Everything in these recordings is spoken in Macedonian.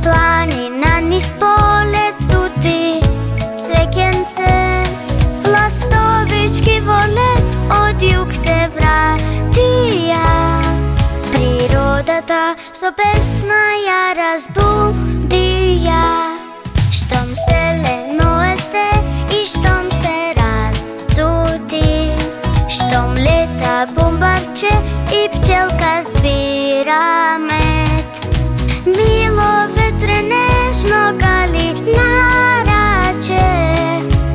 планина низ поле цути свеќенце. Ластовички во лет од југ се вратија. Природата со песна ја разбудија. Штом селено е се и штом се разцути, штом лета бомбарче и пчелка збира мед. Мило ветре нежно гали на раче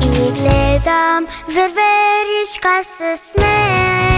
и гледам верверичка се смее.